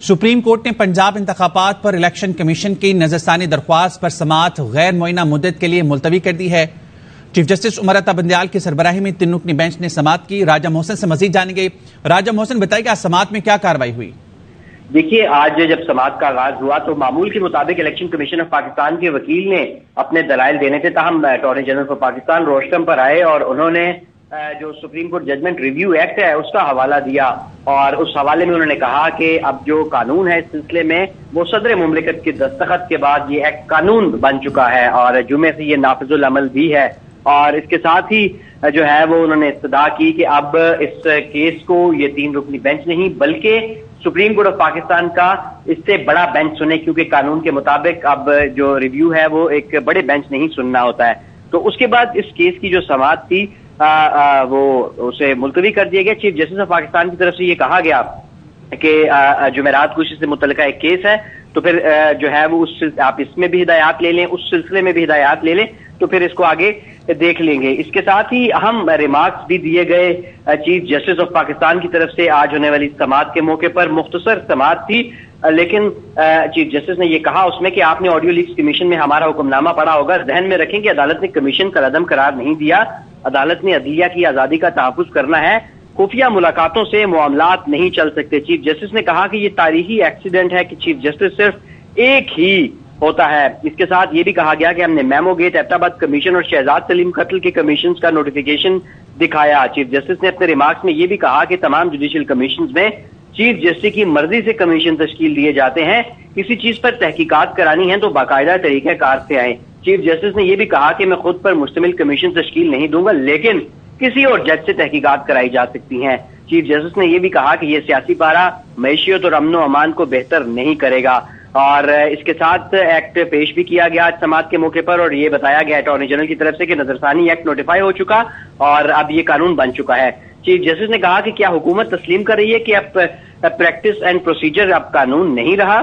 Supreme court ने पंजाब इंतखाबात पर इलेक्शन कमीशन की नजरसानी दरख्वास्त पर समाअत गैर मुअय्यना मुद्दत के लिए मुलतवी कर दी है। चीफ जस्टिस उमर अता बंदयाल की सरबराही में 3 रुकनी बेंच ने समाअत की। राजा मोहसिन से मजीद जानेंगे। राजा मोहसिन, बताइए कि समाअत में क्या कार्रवाई हुई? देखिए, आज जब समाअत का आगाज हुआ तो मामूल के मुताबिक इलेक्शन कमीशन ऑफ पाकिस्तान के वकील ने अपने दलाइल देने थे, ताहम attorney general for Pakistan rostrum पर आए और उन्होंने जो supreme court judgment review act है उसका हवाला दिया और उस हवाले में उन्होंने कहा कि अब जो कानून है इस सिलसिले में वो सदर मुमलिकत के दस्तखत के बाद ये एक्ट कानून बन चुका है और जुमे से ये नाफिजुल अमल भी है। और इसके साथ ही जो है वो उन्होंने इस्तदा की कि अब इस केस को ये 3 रुकनी बेंच नहीं बल्कि सुप्रीम कोर्ट ऑफ पाकिस्तान का इससे बड़ा बेंच सुने, क्योंकि कानून के मुताबिक अब जो रिव्यू है वो एक बड़े बेंच नहीं सुनना होता है। तो उसके बाद इस केस की जो समाअत थी वो उसे मुलतवी कर दिया गया। चीफ जस्टिस ऑफ पाकिस्तान की तरफ से ये कहा गया कि जुमेरात कुछ से मुतल्लिका एक केस है, तो फिर जो है वो आप इसमें भी हिदायत ले लें, उस सिलसिले में भी हिदायत ले लें, तो फिर इसको आगे देख लेंगे। इसके साथ ही अहम रिमार्क्स भी दिए गए चीफ जस्टिस ऑफ पाकिस्तान की तरफ से। आज होने वाली समाअत के मौके पर मुख्तसर समाअत थी, लेकिन चीफ जस्टिस ने यह कहा उसमें कि आपने ऑडियो लीक्स कमीशन में हमारा हुक्मनामा पढ़ा होगा। जहन में रखें कि अदालत ने कमीशन का अदम करार नहीं दिया। अदालत ने अदलिया की आजादी का तहफ्फुज करना है, खुफिया मुलाकातों से मामलात नहीं चल सकते। चीफ जस्टिस ने कहा कि यह तारीखी एक्सीडेंट है कि चीफ जस्टिस सिर्फ एक ही होता है। इसके साथ ये भी कहा गया कि हमने मेमो गेट, एबटाबाद कमीशन और शहजाद सलीम कत्ल के कमीशन का नोटिफिकेशन दिखाया। चीफ जस्टिस ने अपने रिमार्क्स में ये भी कहा कि तमाम जुडिशियल कमीशन में चीफ जस्टिस की मर्जी से कमीशन तश्कील दिए जाते हैं। किसी चीज पर तहकीकात करानी है तो बाकायदा तरीक़ेकार से आए। चीफ जस्टिस ने यह भी कहा कि मैं खुद पर मुश्तमिल कमीशन तश्कील नहीं दूंगा, लेकिन किसी और जज से तहकीकात कराई जा सकती हैं। चीफ जस्टिस ने यह भी कहा कि यह सियासी पारा मैशियत और अमन अमान को बेहतर नहीं करेगा। और इसके साथ एक्ट पेश भी किया गया आज समाअत के मौके पर और ये बताया गया अटॉर्नी जनरल की तरफ से कि नजरसानी एक्ट नोटिफाई हो चुका और अब ये कानून बन चुका है। चीफ जस्टिस ने कहा कि क्या हुकूमत तस्लीम कर रही है कि अब प्रैक्टिस एंड प्रोसीजर अब कानून नहीं रहा।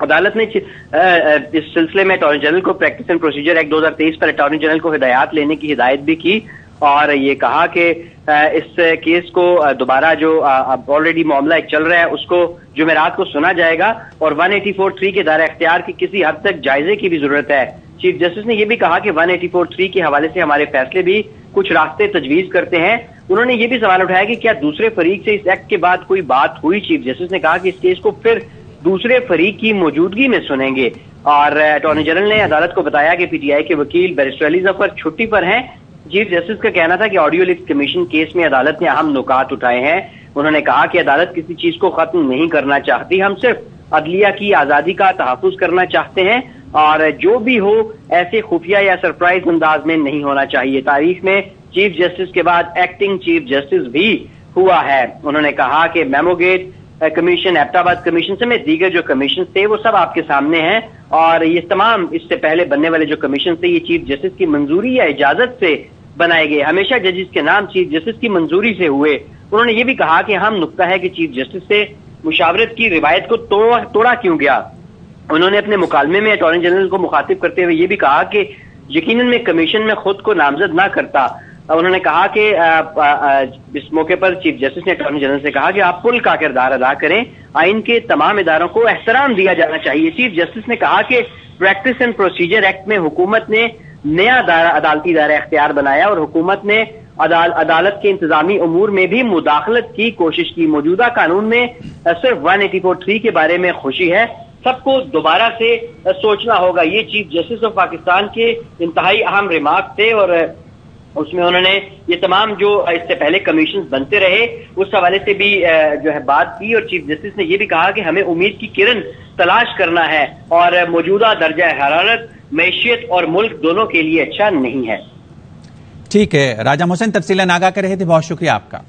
अदालत ने इस सिलसिले में अटॉर्नी जनरल को प्रैक्टिस एंड प्रोसीजर एक्ट 2023 पर अटॉर्नी जनरल को हिदायत लेने की हिदायत भी की और ये कहा कि इस केस को दोबारा जो अब ऑलरेडी मामला चल रहा है उसको जुमेरात को सुना जाएगा और 184(3) के दायरा इख्तियार की किसी हद तक जायजे की भी जरूरत है। चीफ जस्टिस ने यह भी कहा कि 184(3) के हवाले से हमारे फैसले भी कुछ रास्ते तजवीज करते हैं। उन्होंने ये भी सवाल उठाया कि क्या दूसरे फरीक से इस एक्ट के बाद कोई बात हुई। चीफ जस्टिस ने कहा कि इस केस को फिर दूसरे फरीक की मौजूदगी में सुनेंगे और अटॉर्नी जनरल ने अदालत को बताया कि पीटीआई के वकील बैरिस्टर अली जफर छुट्टी पर हैं। चीफ जस्टिस का कहना था कि ऑडियो लीक्स कमीशन केस में अदालत ने अहम नुकात उठाए हैं। उन्होंने कहा कि अदालत किसी चीज को खत्म नहीं करना चाहती, हम सिर्फ अदलिया की आजादी का तहफ्फुज करना चाहते हैं और जो भी हो ऐसे खुफिया या सरप्राइज अंदाज में नहीं होना चाहिए। तारीख में चीफ जस्टिस के बाद एक्टिंग चीफ जस्टिस भी हुआ है। उन्होंने कहा कि मेमोगेट कमीशन, एबटाबाद कमीशन समेत दीगर जो कमीशन थे वो सब आपके सामने हैं और ये तमाम इससे पहले बनने वाले जो कमीशन थे ये चीफ जस्टिस की मंजूरी या इजाजत से बनाए गए। हमेशा जजेस के नाम चीफ जस्टिस की मंजूरी से हुए। उन्होंने ये भी कहा कि अहम नुक्ता है कि चीफ जस्टिस से मुशावरत की रिवायत को तोड़ा क्यों गया। उन्होंने अपने मुकालमे में अटॉर्नी जनरल को मुखातिब करते हुए ये भी कहा कि यकीनन मैं कमीशन में खुद को नामजद ना करता। उन्होंने कहा कि इस मौके पर चीफ जस्टिस ने अटॉर्नी जनरल से कहा कि आप पुल का किरदार अदा करें, आइन के तमाम इदारों को एहतराम दिया जाना चाहिए। चीफ जस्टिस ने कहा कि प्रैक्टिस एंड प्रोसीजर एक्ट में हुकूमत ने नया अदालती दायरा इख्तियार बनाया और हुकूमत ने अदालत के इंतजामी उमूर में भी मुदाखलत की कोशिश की। मौजूदा कानून में सिर्फ 184(3) के बारे में खुशी है, सबको दोबारा से सोचना होगा। ये चीफ जस्टिस ऑफ पाकिस्तान के इंतहाई अहम रिमार्क थे और उसमें उन्होंने ये तमाम जो इससे पहले कमीशन बनते रहे उस हवाले से भी जो है बात की और चीफ जस्टिस ने ये भी कहा कि हमें उम्मीद की किरण तलाश करना है और मौजूदा दर्जा हरारत मैशियत और मुल्क दोनों के लिए अच्छा नहीं है। ठीक है, राजा मोहसिन तफसीलन आगाह कर रहे थे, बहुत शुक्रिया आपका।